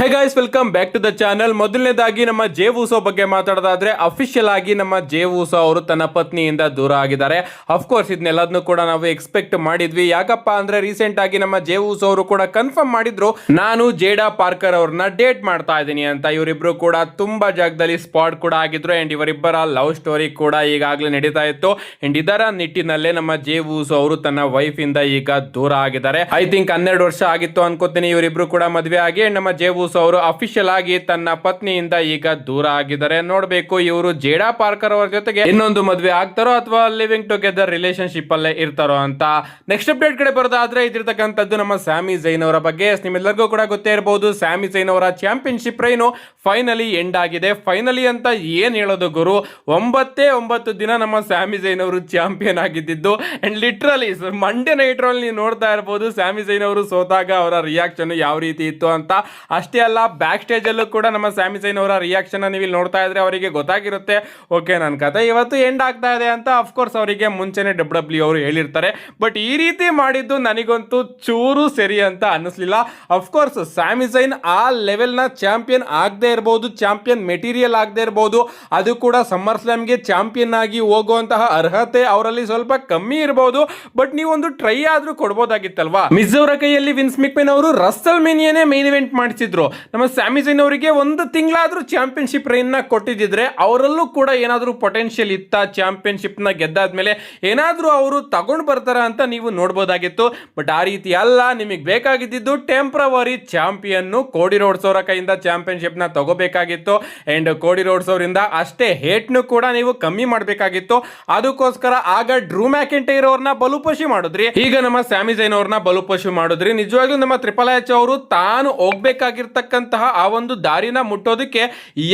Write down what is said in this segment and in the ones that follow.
High guys, welcome back to the channel. ಮೊದಲನೇದಾಗಿ ನಮ್ಮ ಜೇ ಉಸೋ ಬಗ್ಗೆ ಮಾತಾಡೋದಾದ್ರೆ ಅಫಿಷಿಯಲ್ ಆಗಿ ನಮ್ಮ ಜೇ ಉಸೋ ಅವರು ತನ್ನ ಪತ್ನಿಯಿಂದ ದೂರ ಆಗಿದ್ದಾರೆ. ಅಫ್ಕೋರ್ಸ್ ಇದನ್ನೆಲ್ಲದನ್ನು ಕೂಡ ನಾವು ಎಕ್ಸ್ಪೆಕ್ಟ್ ಮಾಡಿದ್ವಿ. ಯಾಕಪ್ಪ ಅಂದ್ರೆ ರೀಸೆಂಟ್ ಆಗಿ ನಮ್ಮ ಜೇ ಉಸೋ ಅವರು ಕೂಡ ಕನ್ಫರ್ಮ್ ಮಾಡಿದ್ರು, ನಾನು ಜೇಡಾ ಪಾರ್ಕರ್ ಅವ್ರನ್ನ ಡೇಟ್ ಮಾಡ್ತಾ ಇದ್ದೀನಿ ಅಂತ. ಇವರಿಬ್ರು ಕೂಡ ತುಂಬಾ ಜಾಗದಲ್ಲಿ ಸ್ಪಾಟ್ ಕೂಡ ಆಗಿದ್ರು ಅಂಡ್ ಇವರಿಬ್ಬರ ಲವ್ ಸ್ಟೋರಿ ಕೂಡ ಈಗಾಗಲೇ ನಡೀತಾ ಇತ್ತು. ಅಂಡ್ ಇದರ ನಿಟ್ಟಿನಲ್ಲೇ ನಮ್ಮ ಜೇ ಉಸೋ ಅವರು ತನ್ನ ವೈಫ್ ಇಂದ ಈಗ ದೂರ ಆಗಿದ್ದಾರೆ. ಐ ಥಿಂಕ್ 12 ವರ್ಷ ಆಗಿತ್ತು ಅನ್ಕೋತೀನಿ ಇವರಿಬ್ರು ಕೂಡ ಮದುವೆ ಆಗಿ. ನಮ್ಮ ಜೇ ಉಸೋ ಅವರು ಅಫಿಷಿಯಲ್ ಆಗಿ ತನ್ನ ಪತ್ನಿಯಿಂದ ಈಗ ದೂರ ಆಗಿದ್ದಾರೆ. ನೋಡ್ಬೇಕು ಇವರು ಜೇಡಾ ಪಾರ್ಕರ್ ಅವರ ಜೊತೆಗೆ ಇನ್ನೊಂದು ಮದುವೆ ಆಗ್ತಾರೋ ಅಥವಾ ಲಿವಿಂಗ್ ಟುಗೆದರ್ ರಿಲೇಶನ್ಶಿಪ್ ಅಲ್ಲೇ ಇರ್ತಾರೋ ಅಂತ. ನೆಕ್ಸ್ಟ್ ಅಪ್ಡೇಟ್ ಕಡೆ ಬರೋದಾದ್ರೆ ಇದಿರ್ತಕ್ಕಂಥದ್ದು ನಮ್ಮ ಸ್ಯಾಮಿ ಝೈನ್ ಅವರ ಬಗ್ಗೆ. ನಿಮ್ಮೆಲ್ಲರಿಗೂ ಕೂಡ ಗೊತ್ತೇ ಇರಬಹುದು, ಸ್ಯಾಮಿ ಝೈನ್ ಅವರ ಚಾಂಪಿಯನ್ಶಿಪ್ ರೈನು ಫೈನಲಿ ಎಂಡ್ ಆಗಿದೆ. ಫೈನಲಿ ಅಂತ ಏನ್ ಹೇಳೋದು ಗುರು, 9 ದಿನ ನಮ್ಮ ಸ್ಯಾಮಿ ಝೈನ್ ಅವರು ಚಾಂಪಿಯನ್ ಆಗಿದ್ದು. ಅಂಡ್ ಲಿಟ್ರಲಿ ಮಂಡೇ ನೈಟ್ ರಲ್ಲಿ ನೀವು ನೋಡ್ತಾ ಇರಬಹುದು ಸ್ಯಾಮಿ ಝೈನ್ ಅವರು ಸೋತಾಗ ಅವರ ರಿಯಾಕ್ಷನ್ ಯಾವ ರೀತಿ ಇತ್ತು ಅಂತ. ಅಷ್ಟೇ ಅಲ್ಲ, ಬ್ಯಾಕ್ ಸ್ಟೇಜ್ ಅಲ್ಲೂ ಕೂಡ ನಮ್ಮ ಸ್ಯಾಮಿ ಝೈನ್ ಅವರ ರಿಯಾಕ್ಷನ್ ನೀವು ಇಲ್ಲಿ ನೋಡ್ತಾ ಇದ್ರೆ ಅವರಿಗೆ ಗೊತ್ತಾಗಿರುತ್ತೆ, ಓಕೆ ನನ್ನ ಕತೆ ಇವತ್ತು ಎಂಡ್ ಆಗ್ತಾ ಇದೆ ಅಂತ. ಅಫ್ಕೋರ್ಸ್ ಅವರಿಗೆ ಮುಂಚೆನೆ ಡಬ್ಲ್ಯೂ ಅವರು ಹೇಳಿರ್ತಾರೆ. ಬಟ್ ಈ ರೀತಿ ಮಾಡಿದ್ದು ನನಗಂತೂ ಚೂರು ಸರಿ ಅಂತ ಅನ್ನಿಸ್ಲಿಲ್ಲ. ಅಫ್ಕೋರ್ಸ್ ಸ್ಯಾಮಿ ಝೈನ್ ಆ ಲೆವೆಲ್ ನ ಚಾಂಪಿಯನ್ ಆಗದೆ ಇರಬಹುದು, ಚಾಂಪಿಯನ್ ಮೆಟೀರಿಯಲ್ ಆಗದೆ ಇರಬಹುದು, ಅದು ಕೂಡ ಸಮ್ಮರ್ ಸ್ಲಾಮ್ಗೆ ಚಾಂಪಿಯನ್ ಆಗಿ ಹೋಗುವಂತಹ ಅರ್ಹತೆ ಅವರಲ್ಲಿ ಸ್ವಲ್ಪ ಕಮ್ಮಿ ಇರಬಹುದು. ಬಟ್ ನೀವೊಂದು ಟ್ರೈ ಆದ್ರೂ ಕೊಡ್ಬೋದಾಗಿತ್ತಲ್ವಾ. ಮಿಸ್ ಅವರ ಕೈಯಲ್ಲಿ ವಿನ್ಸ್ ಮೆಕ್ಮೆನ್ ಅವರು ರಸ್ಸಲ್ ಮೇನಿಯಾನೇ ಮೇನ್ ಇವೆಂಟ್ ಮಾಡಿಸಿದ್ರು. ನಮ್ಮ ಸ್ಯಾಮಿ ಝೈನ್ ಅವರಿಗೆ ಒಂದು ತಿಂಗಳಾದ್ರೂ ಚಾಂಪಿಯನ್ಶಿಪ್ ರೈನ್ ನ ಕೊಟ್ಟಿದ್ರೆ ಅವರಲ್ಲೂ ಕೂಡ ಏನಾದ್ರೂ ಪೊಟೆನ್ಶಿಯಲ್ ಇತ್ತ, ಚಾಂಪಿಯನ್ಶಿಪ್ ನ ಗೆದ್ದಾದ್ಮೇಲೆ ಏನಾದ್ರೂ ಅವರು ತಗೊಂಡು ಬರ್ತಾರ ಅಂತ ನೀವು ನೋಡ್ಬೋದಾಗಿತ್ತು. ಬಟ್ ಆ ರೀತಿ ಅಲ್ಲ, ನಿಮಗೆ ಬೇಕಾಗಿದ್ದು ಟೆಂಪ್ರವರಿ ಚಾಂಪಿಯನ್ ಕೋಡಿ ರೋಡ್ಸ್ ಅವರ ಕೈಯಿಂದ ಚಾಂಪಿಯನ್ಶಿಪ್ ನ ತಗೋಬೇಕಾಗಿತ್ತು. ಅಂಡ್ ಕೋಡಿ ರೋಡ್ಸ್ ಅವರಿಂದ ಅಷ್ಟೇ ಹೇಟ್ ನು ಕೂಡ ನೀವು ಕಮ್ಮಿ ಮಾಡಬೇಕಾಗಿತ್ತು. ಅದಕ್ಕೋಸ್ಕರ ಆಗ ಡ್ರೂ ಮ್ಯಾಕೆಂಟೈರ್ ಅವ್ರನ್ನ ಬಲುಪಶಿ ಮಾಡಿದ್ರಿ, ಈಗ ನಮ್ಮ ಸ್ಯಾಮಿ ಝೈನ್ ಅವ್ರನ್ನ ಬಲುಪಶಿ ಮಾಡಿದ್ರಿ. ನಿಜವಾಗ್ಲೂ ನಮ್ಮ ಟ್ರಿಪಲ್ ಎಚ್ ಅವರು ತಾನು ಹೋಗ್ಬೇಕಾಗಿರ್ತಕ್ಕಂತಹ ಆ ಒಂದು ದಾರಿನ ಮುಟ್ಟೋದಕ್ಕೆ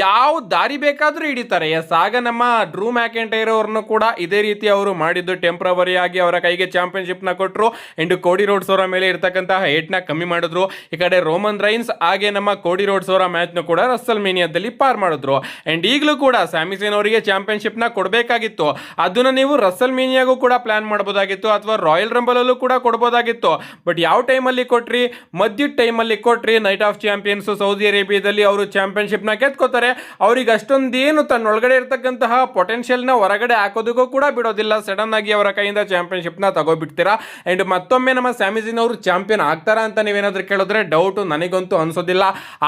ಯಾವ ದಾರಿ ಬೇಕಾದ್ರೂ ಹಿಡಿತಾರೆ. ಆಗ ನಮ್ಮ ಡ್ರೂ ಮ್ಯಾಕೆಂಟೈರ್ ಅವ್ರನ್ನು ಕೂಡ ಇದೇ ರೀತಿ ಅವರು ಮಾಡಿದ್ದು, ಟೆಂಪ್ರವರಿ ಆಗಿ ಅವರ ಕೈಗೆ ಚಾಂಪಿಯನ್ಶಿಪ್ ನ ಕೊಟ್ಟರು. ಅಂಡ್ ಕೋಡಿ ರೋಡ್ಸ್ ಅವರ ಮೇಲೆ ಇರ್ತಕ್ಕಂತಹ ಹೇಟ್ ನ ಕಮ್ಮಿ ಮಾಡಿದ್ರು. ಈ ಕಡೆ ರೋಮನ್ ರೈನ್ಸ್ ಹಾಗೆ ನಮ್ಮ ಕೋಡಿ ರೋಡ್ಸ್ ಅವರ ಮ್ಯಾಚ್ ನ ಕೂಡ ರಸ್ಸಲ್ ಮೇನಿಯಾದಲ್ಲಿ ಪಾರ್ ಮಾಡಿದ್ರು. ಅಂಡ್ ಈಗಲೂ ಕೂಡ ಸ್ಯಾಮಿ ಝೈನ್ ಅವರಿಗೆ ಚಾಂಪಿಯನ್ಶಿಪ್ ನ ಕೊಡಬೇಕಾಗಿತ್ತು. ಅದನ್ನ ನೀವು ರಸ್ಸಲ್ ಮೇನಿಯಾಗೂ ಕೂಡ ಪ್ಲಾನ್ ಮಾಡಬಹುದಾಗಿತ್ತು ಅಥವಾ ರಾಯಲ್ ರಂಬಲ್ ಅಲ್ಲೂ ಕೂಡ ಕೊಡಬಹುದಾಗಿತ್ತು. ಬಟ್ ಯಾವ ಟೈಮಲ್ಲಿ ಕೊಟ್ರಿ? ಮಧ್ಯ ಟೈಮಲ್ಲಿ ಕೊಟ್ರಿ. ನೈಟ್ ಆಫ್ ಚಾಂಪಿಯನ್ಸ್ ಸೌದಿ ಅರೇಬಿಯಾದಲ್ಲಿ ಅವರು ಚಾಂಪಿಯನ್ಶಿಪ್ ನ ಗೆದ್ಕೋತಾರೆ. ಅವ್ರಿಗೆ ಅಷ್ಟೊಂದೇನು ತನ್ನ ಒಳಗಡೆ ಇರ್ತಕ್ಕಂತಹ ಪೊಟೆನ್ಶಿಯಲ್ ನ ಹೊರಗಡೆ ಹಾಕೋದಕ್ಕೂ ಕೂಡ ಬಿಡೋದಿಲ್ಲ. ಸಡನ್ ಆಗಿ ಅವರ ಕೈಯಿಂದ ಚಾಂಪಿಯನ್ಶಿಪ್ ನ ತಗೋಬಿಡ್ತೀರಾ. ಅಂಡ್ ಮತ್ತೊಮ್ಮೆ ನಮ್ಮ ಸ್ಯಾಮಿ ಝೈನ್ ಅವರು ಚಾಂಪಿಯನ್ ಆಗ್ತಾರ ಅಂತ ನೀವೇನಾದ್ರೂ ಕೇಳಿದ್ರೆ ಡೌಟ್ ನನಗಂತೂ ಅನ್ಸೋದಿಲ್ಲ.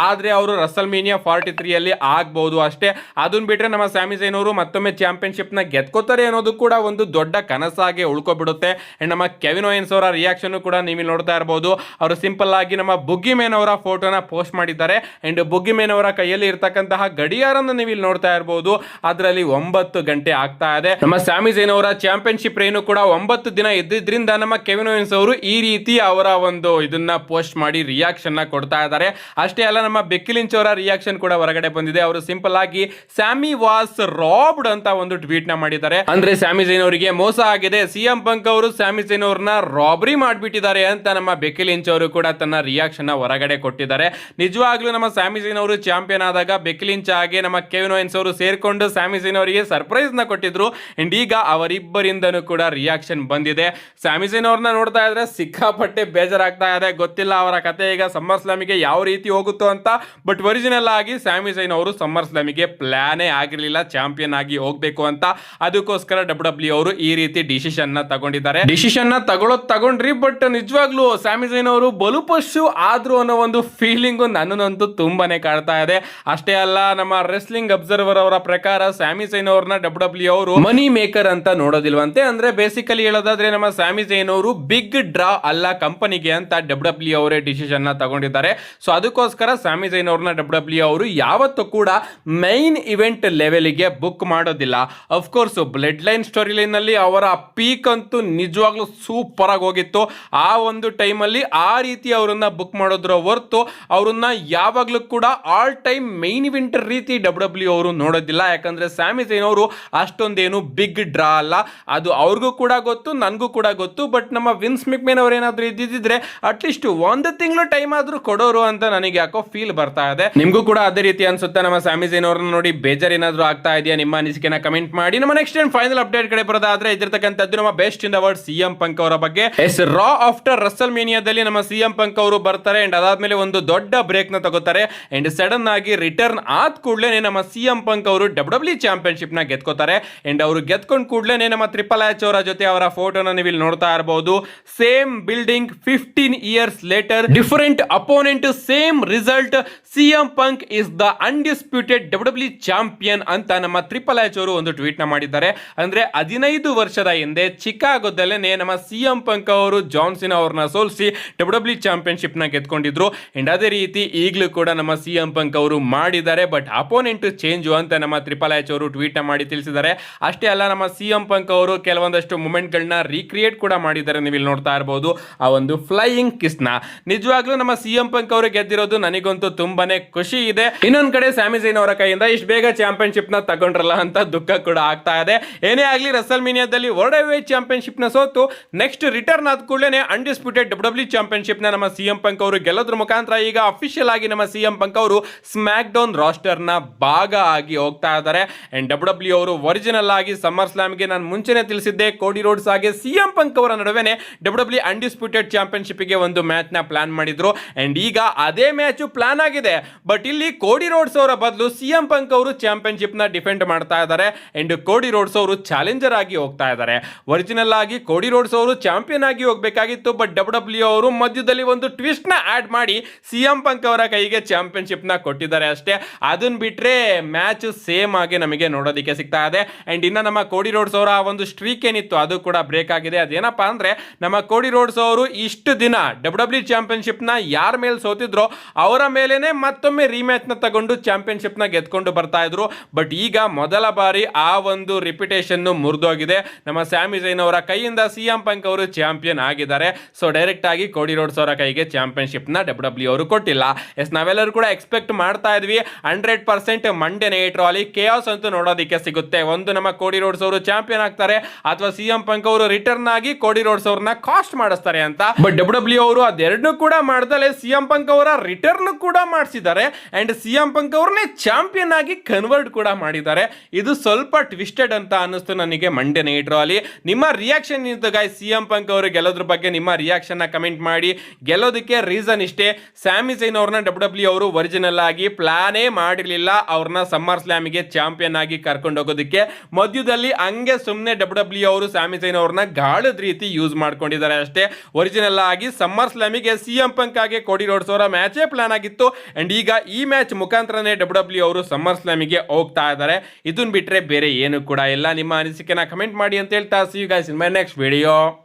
ಆದ್ರೆ ಅವರು ರಸಲ್ ಮೇನಿಯಾ 43 ಅಲ್ಲಿ ಆಗ್ಬಹುದು ಅಷ್ಟೇ. ಅದನ್ನ ಬಿಟ್ರೆ ನಮ್ಮ ಸ್ಯಾಮಿ ಝೈನ್ ಅವರು ಮತ್ತೊಮ್ಮೆ ಚಾಂಪಿಯನ್ಶಿಪ್ ನ ಗೆದ್ಕೋತಾರೆ ಅನ್ನೋದು ಕೂಡ ಒಂದು ದೊಡ್ಡ ಕನಸಾಗಿ ಉಳ್ಕೊಬಿಡುತ್ತೆ. ಅಂಡ್ ನಮ್ಮ ಕೆವಿನ್ ಓಯನ್ಸ್ ಅವರ ರಿಯಾಕ್ಷನ್ ಕೂಡ ನೀವು ನೋಡ್ತಾ ಇರಬಹುದು. ಅವರು ಸಿಂಪಲ್ ಆಗಿ ನಮ್ಮ ಬುಗ್ಗಿ ಮ್ಯಾನ್ ಅವರ ಫೋಟೋನ ಪೋಸ್ಟ್ ಮಾಡಿದ್ದಾರೆ. ಅಂಡ್ ಬುಗ್ಗಿ ಮ್ಯಾನ್ ಅವರ ಕೈಯಲ್ಲಿ ಇರ್ತಕ್ಕಂತಹ ಗಡಿಯಾರನ್ನು ನೀವು ಇಲ್ಲಿ ನೋಡ್ತಾ ಇರಬಹುದು. ಅದರಲ್ಲಿ 9 ಗಂಟೆ ಆಗ್ತಾ ಇದೆ. ನಮ್ಮ ಸ್ಯಾಮಿ ಝೈನ್ ಅವರ ಚಾಂಪಿಯನ್ಶಿಪ್ ರೇನು ಕೂಡ 9 ದಿನ ಇದ್ದಿದ್ರಿಂದ ನಮ್ಮ ಕೆವಿನ್ ಓಯನ್ಸ್ ಅವರು ಈ ರೀತಿ ಅವರ ಒಂದು ಇದನ್ನ ಪೋಸ್ಟ್ ಮಾಡಿ ರಿಯಾಕ್ಷನ್ ನ ಕೊಡ್ತಾ ಇದ್ದಾರೆ. ಅಷ್ಟೇ ಅಲ್ಲ, ನಮ್ಮ ಬೆಕ್ಕಿ ಲಿಂಚ್ ಅವರ ರಿಯಾಕ್ಷನ್ ಕೂಡ ಹೊರಗಡೆ ಬಂದಿದೆ. ಅವರು ಸಿಂಪಲ್ ಆಗಿ ಸ್ಯಾಮಿ ವಾಸ್ ರಾಬ್ಡ್ ಅಂತ ಒಂದು ಟ್ವೀಟ್ ನ ಮಾಡಿದ್ದಾರೆ. ಅಂದ್ರೆ ಸ್ಯಾಮಿ ಝೈನ್ ಅವರಿಗೆ ಮೋಸ ಆಗಿದೆ, ಸಿಎಂ ಪಂಕ್ ಅವರು ಸ್ಯಾಮಿ ಝೈನ್ ಅವ್ರನ್ನ ರಾಬರಿ ಮಾಡಿಬಿಟ್ಟಿದ್ದಾರೆ ಅಂತ ನಮ್ಮ ಬೆಕ್ಕಿ ಲಿಂಚ್ ಅವರು ಕೂಡ ತನ್ನ ರಿಯಾಕ್ಷನ್ ನ ಹೊರಗಡೆ ಕೊಟ್ಟಿದ್ದಾರೆ. ನಿಜವಾಗ್ಲೂ ನಮ್ಮ ಸ್ಯಾಮಿ ಝೈನ್ ಅವರು ಚಾಂಪಿಯನ್ ಆದಾಗ ಬೆಕ್ಕಿ ಲಿಂಚ್ ಹಾಗೆ ನಮ್ಮ ಕೆವಿನ್ ಓಯನ್ಸ್ ಅವರು ಸೇರ್ಕೊಂಡು ಸ್ಯಾಮಿ ಝೈನ್ ಅವರಿಗೆ ಸರ್ಪ್ರೈಸ್ ನ ಕೊಟ್ಟಿದ್ರು. ಅಂಡ್ ಈಗ ಅವರಿಬ್ಬರಿಂದನೂ ಕೂಡ ರಿಯಾಕ್ಷನ್ ಬಂದಿದೆ. ಸ್ಯಾಮಿ ಝೈನ್ ಅವ್ರನ್ನ ನೋಡ್ತಾ ಇದ್ರೆ ಸಿಕ್ಕಾಪಟ್ಟೆ ಬೇಜಾರಾಗ್ತಾ ಇದೆ. ಗೊತ್ತಿಲ್ಲ ಅವರ ಕತೆ ಈಗ ಸಮ್ಮರ್ ಸ್ಲಾಮಿಗೆ ಯಾವ ರೀತಿ ಹೋಗುತ್ತೋ ಅಂತ. ಬಟ್ ಒರಿಜಿನಲ್ ಆಗಿ ಸ್ಯಾಮಿ ಝೈನ್ ಅವರು ಸಮ್ಮರ್ ಸ್ಲಾಮಿಗೆ ಪ್ಲಾನೇ ಆಗಿರಲಿಲ್ಲ ಚಾಂಪಿಯನ್ ಆಗಿ ಹೋಗ್ಬೇಕು ಅಂತ. ಅದಕ್ಕೋಸ್ಕರ ಡಬ್ಲ್ಯೂ ಅವರು ಈ ರೀತಿ ಡಿಸಿಷನ್ ನ ತಗೊಂಡಿದ್ದಾರೆ. ಡಿಸಿಷನ್ ನ ತಗೊಂಡ್ರಿ. ಬಟ್ ನಿಜವಾಗ್ಲೂ ಸ್ಯಾಮಿ ಝೈನ್ ಅವರು ಬಲುಪಶು ಆದ್ರು ಅನ್ನೋ ಒಂದು ಫೀಲಿಂಗ್ ನನ್ನಂತೂ ತುಂಬಾನೇ ಕಾಡ್ತಾ ಇದೆ. ಅಷ್ಟೇ ಅಲ್ಲ, ನಮ್ಮ ರೆಸ್ಲಿಂಗ್ ಅಬ್ಸರ್ವರ್ ಅವರ ಪ್ರಕಾರ ಸ್ಯಾಮಿ ಝೈನ್ ಅವ್ರನ್ನ ಡಬ್ಲ್ಯೂ ಅವರು ಮನಿ ಮೇಕರ್ ಅಂತ ನೋಡೋದಿಲ್ವಂತೆ. ಅಂದ್ರೆ ಬೇಸಿಕಲಿ ಹೇಳೋದಾದ್ರೆ ನಮ್ಮ ಸ್ಯಾಮಿ ಝೈನ್ ಅವರು ಬಿಗ್ ಡ್ರಾ ಅಲ್ಲ ಕಂಪನಿಗೆ ಅಂತ ಡಬ್ಲ್ಯೂ ಅವರೇ ಡಿಸಿಷನ್ ನ ತಗೊಂಡಿದ್ದಾರೆ. ಸೊ ಅದಕ್ಕೋಸ್ಕರ ಸ್ಯಾಮಿ ಝೈನ್ ಅವ್ರನ್ನ ಡಬ್ಲ್ಯೂ ಅವರು ಯಾವತ್ತೂ ಕೂಡ ಮೈನ್ ಇವೆಂಟ್ ಲೆವೆಲ್ಗೆ ಬುಕ್ ಮಾಡೋದಿಲ್ಲ. Of course blood line story line ಅಲ್ಲಿ ಅವರ ಪೀಕ್ ಅಂತೂ ನಿಜವಾಗ್ಲೂ ಸೂಪರ್ ಆಗಿ ಹೋಗಿತ್ತು. ಆ ಒಂದು ಟೈಮಲ್ಲಿ ಆ ರೀತಿ ಅವರನ್ನ ಬುಕ್ ಮಾಡೋದ್ರ ಹೊರತು ಅವರನ್ನ ಯಾವಾಗ್ಲೂ ಕೂಡ ಆಲ್ ಟೈಮ್ ಮೈನ್ ಇವೆಂಟ್ ರೀತಿ ಡಬ್ಲ್ಯೂ ಅವರು ನೋಡೋದಿಲ್ಲ. ಯಾಕಂದ್ರೆ ಸ್ಯಾಮಿ ಝೈನ್ ಅವರು ಅಷ್ಟೊಂದೇನು ಬಿಗ್ ಡ್ರಾ ಅಲ್ಲ, ಅದು ಅವ್ರಿಗೂ ಕೂಡ ಗೊತ್ತು, ನನಗೂ ಕೂಡ ಗೊತ್ತು. ಬಟ್ ನಮ್ಮ ವಿನ್ಸ್ ಮೆಕ್ಮೆನ್ ಅವ್ರು ಏನಾದ್ರು ಇದ್ದಿದ್ರೆ ಅಟ್ಲೀಸ್ಟ್ 1 ತಿಂಗಳು ಟೈಮ್ ಆದ್ರೂ ಕೊಡೋರು ಅಂತ ನನಗೆ ಯಾಕೋ ಫೀಲ್ ಬರ್ತಾ ಇದೆ. ನಿಮ್ಗೂ ಕೂಡ ಅದೇ ರೀತಿ ಅನ್ಸುತ್ತೆ? ನಮ್ಮ ಸ್ಯಾಮಿ ಝೈನ್ ಅವ್ರನ್ನ ನೋಡಿ ಬೇಜಾರ್ ಏನಾದ್ರು ಆಗ್ತಾ ಇದೆಯಾ? ನಿಮ್ಮ ಅನಿಸಿಕೆನ ಕಮೆಂಟ್ ಮಾಡಿ. ನಮ್ಮ ನೆಕ್ಸ್ಟ್ ಅಂಡ್ ಫೈನಲ್ ಅಪ್ಡೇಟ್ ಕಡೆ ಬರೋದಾದ್ರೆ ಇದಿರ್ತಕ್ಕಂಥದ್ದು ನಮ್ಮ best in the world CM Punk ಅವರ ಬಗ್ಗೆ. ರಾ ಆಫ್ಟರ್ ರಸಲ್ ಮೇನಿಯಾದಲ್ಲಿ ನಮ್ಮ ಸಿಎಂ ಪಂಕ್ ಅವರು ಬರ್ತಾರೆ. ಅಂಡ್ ಅದಾದ್ಮೇಲೆ ಒಂದು ದೊಡ್ಡ ಬ್ರೇಕ್ ನ ತಗೋತಾರೆ ಅಂಡ್ ಸಡನ್ ಆಗಿ ರಿಟರ್ನ್ ಆದ ಕೂಡಲೇ ನಮ್ಮ CM ಪಂಕ್ ಅವರು WWE ಚಾಂಪಿಯನ್ಶಿಪ್ ನ ಗೆದ್ಕೋತಾರೆ ಅಂಡ್ ಅವರು ಗೆದ್ಕೊಂಡ್ ಕೂಡಲೇ ನಮ್ಮ ಟ್ರಿಪಲ್ ಎಚ್ ಅವರ ಜೊತೆ ಅವರ ಫೋಟೋನ ನೀವು ಇಲ್ಲಿ ನೋಡ್ತಾ ಇರಬಹುದು. Same building 15 years later, different opponent, same result. CM Punk is the undisputed WWE champion ಅಂತ ನಮ್ಮ ಟ್ರಿಪಲ್ ಎಚ್ ಅವರು ಒಂದು ಟ್ವೀಟ್ ನ ಮಾಡಿದ್ದಾರೆ. ಅಂದ್ರೆ 15 ವರ್ಷದ ಹಿಂದೆ ಚಿಕಾಗೋದಲ್ಲೇ ನಮ್ಮ CM ಪಂಕ್ ಅವರು ಜಾನ್ ಸಿನಾ ಅವ್ರನ್ನ ಸೋಲಿಸಿ WWE ಚಾಂಪಿಯನ್ಶಿಪ್ ನ ಗೆದ್ಕೊಂಡಿದ್ರು. ಅಂಡ್ ಅದೇ ರೀತಿ ಈಗಲೂ ಕೂಡ ನಮ್ಮ CM ಪಂಕ್ ಅವರು ಮಾಡಿದ್ದಾರೆ. ಬಟ್ ಅಪೋನೆಂಟ್ ಚೇಂಜ್ ಅಂತ ನಮ್ಮ ಟ್ರಿಪಲ್ ಎಚ್ ಅವರು ಟ್ವೀಟ್ ಮಾಡಿ ತಿಳಿಸಿದ್ದಾರೆ. ಅಷ್ಟೇ ಅಲ್ಲ, ನಮ್ಮ CM ಪಂಕ್ ಅವರು ಕೆಲವೊಂದಷ್ಟು ಮೂಮೆಂಟ್ ಗಳನ್ನ ರೀಕ್ರಿಯೇಟ್ ಕೂಡ ಮಾಡಿದ್ದಾರೆ. ನೀವು ಇಲ್ಲಿ ನೋಡ್ತಾ ಇರಬಹುದು ಆ ಒಂದು ಫ್ಲೈಯಿಂಗ್ ಕಿಸ್ ನ. ನಿಜವಾಗ್ಲೂ ನಮ್ಮ CM ಪಂಕ್ ಅವರು ಗೆದ್ದಿರೋದು ನನಗಂತೂ ತುಂಬಾನೇ ಖುಷಿ ಇದೆ. ಇನ್ನೊಂದ್ ಕಡೆ ಸ್ಯಾಮಿ ಝೈನ್ ಅವರ ಕೈಯಿಂದ ಇಷ್ಟು ಬೇಗ ಚಾಂಪಿಯನ್ಶಿಪ್ ನ ತಗೊಂಡ್ರಲ್ಲ ಅಂತ ದುಃಖ ಕೂಡ ಆಗ್ತಾ ಇದೆ. ಏನೇ ಆಗ್ಲಿ, ರಸಲ್ಮೇನಿಯಾದಲ್ಲಿ ವರ್ಲ್ಡ್ ಹೆವಿವೇಟ್ ಚಾಂಪಿಯನ್ಶಿಪ್ ನ ಸೋತು ನೆಕ್ಸ್ಟ್ ರಿಟರ್ನ್ ಆದ ಕೂಡಲೇ ಅನ್ಡಿಸ್ಪ್ಯೂಟೆಡ್ WWE ಚಾಂಪಿಯನ್ಶಿಪ್ ನ ನಮ್ಮ CM ಪಂಕ್ ಅವರು ಗೆಲ್ಲೋದ್ರ ಮುಖಾಂತರ ಈಗ ಅಫಿಷಿಯಲ್ ಆಗಿ ನಮ್ಮ CM ಪಂಕ್ ಅವರು ಸ್ಮ್ಯಾಕ್ ಡೌನ್ ರಾಸ್ಟರ್ ನ ಭಾಗ ಆಗಿ ಹೋಗ್ತಾ ಇದ್ದಾರೆ. ಅಂಡ್ WWE ಅವರು ಒರಿಜಿನಲ್ ಆಗಿ ಸಮ್ಮರ್ ಸ್ಲಾಮ್ ಗೆ ನಾನು ಮುಂಚೆನೆ ತಿಳಿಸಿದ್ದೆ, ಕೋಡಿ ರೋಡ್ಸ್ ಹಾಗೆ CM ಪಂಕ್ ಅವರ ನಡುವೆನೆ WWE ಅನ್ಡಿಸ್ಪ್ಯೂಟೆಡ್ ಚಾಂಪಿಯನ್ಶಿಪ್ ಗೆ ಒಂದು ಮ್ಯಾಚ್ ನ ಪ್ಲಾನ್ ಮಾಡಿದ್ರು. ಅಂಡ್ ಈಗ ಅದೇ ಮ್ಯಾಚ್ ಪ್ಲಾನ್ ಆಗಿದೆ. ಬಟ್ ಇಲ್ಲಿ ಕೋಡಿ ರೋಡ್ಸ್ ಅವರ ಬದಲು CM ಪಂಕ್ ಅವರು ಚಾಂಪಿಯನ್ಶಿಪ್ ನ ಡಿಫೆಂಡ್ ಮಾಡ್ತಾ ಇದ್ದಾರೆ. ಅಂಡ್ ಕೋಡಿ ರೋಡ್ಸ್ ಅವರು ಚಾಲೆಂಜರ್ ಆಗಿ ಹೋಗ್ತಾ ಇದ್ದಾರೆ. ಒರಿಜಿನಲ್ ಆಗಿ ಕೋಡಿ ರೋಡ್ಸ್ ಅವರು ಚಾಂಪಿಯನ್ ಆಗಿ ಹೋಗ್ಬೇಕಾಗಿತ್ತು. ಬಟ್ WWE ಅವರು ಮಧ್ಯದಲ್ಲಿ ಒಂದು ಟ್ವಿಸ್ಟ್ ನ ಆಡ್ ಮಾಡಿ CM ಪಂಕ್ ಅವರ ಕೈಗೆ ಚಾಂಪಿಯನ್ಶಿಪ್ ನ ಕೊಟ್ಟಿದ್ದಾರೆ ಅಷ್ಟೇ. ಅದನ್ನ ಬಿಟ್ರೆ ಮ್ಯಾಚ್ ಸೇಮ್ ಆಗಿ ನಮಗೆ ನೋಡೋದಕ್ಕೆ ಸಿಗ್ತಾ ಇದೆ. ಅಂಡ್ ಇನ್ನ ನಮ್ಮ ಕೋಡಿ ರೋಡ್ಸ್ ಅವರ ಒಂದು ಸ್ಟ್ರೀಕ್ ಏನಿತ್ತು ಅದು ಕೂಡ ಬ್ರೇಕ್ ಆಗಿದೆ. ಅದೇನಪ್ಪಾ ಅಂದ್ರೆ, ನಮ್ಮ ಕೋಡಿ ರೋಡ್ಸ್ ಅವರು ಇಷ್ಟು ದಿನ WWE ಚಾಂಪಿಯನ್ಶಿಪ್ ನ ಯಾರ ಮೇಲೆ ಸೋತಿದ್ರೋ ಅವರ ಮೇಲೆನೆ ಮತ್ತೊಮ್ಮೆ ರಿಮ್ಯಾಚ್ ನ ತಗೊಂಡು ಚಾಂಪಿಯನ್ಶಿಪ್ ನ ಗೆದ್ಕೊಂಡು ಬರ್ತಾ ಇದ್ರು. ಬಟ್ ಈಗ ಮೊದಲ ಬಾರಿ ಆ ಒಂದು ರಿಪಿಟೇಷನ್ ಮುರಿದೋಗಿದೆ. ನಮ್ಮ ಸ್ಯಾಮಿ ಝೈನ್ ಅವರ ಕೈಯಿಂದ CM ಪಂಕ್ ಅವರು ಚಾಂಪಿಯನ್ ಆಗಿದ್ದಾರೆ. ಸೊ ಡೈರೆಕ್ಟ್ ಆಗಿ ಕೋಡಿ ರೋಡ್ಸ್ ಅವರ ಕೈಗೆ ಚಾಂಪಿಯನ್ಶಿಪ್ ನ WWE ಅವರು ಕೊಟ್ಟಿಲ್ಲ. ಎಸ್, ನಾವೆಲ್ಲರೂ ಕೂಡ ಎಕ್ಸ್ಪೆಕ್ಟ್ ಮಾಡ್ತಾ ಇದ್ವಿ 100% ಮಂಡೇ ನೈಟ್ ರಾಲಿ ಕೇಯಾಸ್ ಅಂತೂ ನೋಡೋದಕ್ಕೆ ಸಿಗುತ್ತೆ. ಒಂದು ನಮ್ಮ ಕೋಡಿ ರೋಡ್ಸ್ ಅವರು ಚಾಂಪಿಯನ್ ಆಗ್ತಾರೆ ಅಥವಾ CM ಪಂಕ್ ಅವರು ರಿಟರ್ನ್ ಆಗಿ ಕೋಡಿ ರೋಡ್ಸ್ ಅವ್ರನ್ನ ಕಾಸ್ಟ್ ಮಾಡಿಸ್ತಾರೆ ಅಂತ. ಬಟ್ WWE ಅವರು ಅದೆರಡನ್ನೂ ಕೂಡ ಮಾಡ್ದಲೆ CM ಪಂಕ್ ಅವರ ರಿಟರ್ನ್ ಕೂಡ ಮಾಡಿಸಿದ್ದಾರೆ. ಅಂಡ್ CM ಪಂಕ್ ಅವ್ರನ್ನೇ ಚಾಂಪಿಯನ್ ಆಗಿ ಕನ್ವರ್ಟ್ ಕೂಡ ಮಾಡಿದ್ದಾರೆ. ಇದು ಸ್ವಲ್ಪ ಟ್ವಿಸ್ಟೆಡ್ ಅಂತ ಅನ್ನಿಸ್ತು ನನಗೆ ಮಂಡೇ ನೈಟ್ ರಾಲಿ. ನಿಮ್ಮ ರಿಯಾಕ್ಷನ್ ಇತ್ತು ಗಾಯ್ಸ್, CM ಪಂಕ್ ಅವರು ಗೆಲ್ಲೋದ್ರ ಬಗ್ಗೆ ನಿಮ್ಮ ರಿಯಾಕ್ಷನ್ ನ ಕಮೆಂಟ್ ಮಾಡಿ. ಗೆಲ್ಲೋದಕ್ಕೆ ರೀಸನ್ ಇಷ್ಟೇ, ಸ್ಯಾಮಿ ಝೈನ್ ಅವ್ರನ್ನ WWE ಅವರು ಒರಿಜಿನಲ್ ಆಗಿ ಪ್ಲಾನೇ ಮಾಡಿರ್ಲಿಲ್ಲ ಅವ್ರನ್ನ ಸಮ್ಮರ್ ಸ್ಲಾಮ್ ಗೆ ಚಾಂಪಿಯನ್ ಆಗಿ ಕರ್ಕೊಂಡು ಹೋಗೋದಕ್ಕೆ. ಮಧ್ಯದಲ್ಲಿ ಹಂಗೆ ಸುಮ್ಮನೆ WWE ಅವರು ಸ್ಯಾಮಿ ಝೈನ್ ಅವ್ರನ್ನ ಗಾಳದ ರೀತಿ ಯೂಸ್ ಮಾಡ್ಕೊಂಡಿದ್ದಾರೆ ಅಷ್ಟೇ. ಒರಿಜಿನಲ್ ಆಗಿ ಸಮ್ಮರ್ ಸ್ಲಾಮ್ ಗೆ CM ಪಂಕ್ ಆಗಿ ಕೋಡಿ ರೋಡ್ಸ್ ಅವರ ಮ್ಯಾಚೇ ಪ್ಲಾನ್ ಆಗಿತ್ತು. ಅಂಡ್ ಈಗ ಈ ಮ್ಯಾಚ್ ಮುಖಾಂತರನೇ WWE ಅವರು ಸಮ್ಮರ್ ಸ್ಲಾಮ್ ಗೆ ಹೋಗ್ತಾ ಇದ್ದಾರೆ. ಇದನ್ನ ಬಿಟ್ರೆ ಬೇರೆ ಏನು ಕೂಡ ಇಲ್ಲ. ನಿಮ್ಮ ಅನಿಸಿಕೆನ ಕಮೆಂಟ್ ಮಾಡಿ ಅಂತ ಹೇಳ್ತಾ, see you guys in my next video.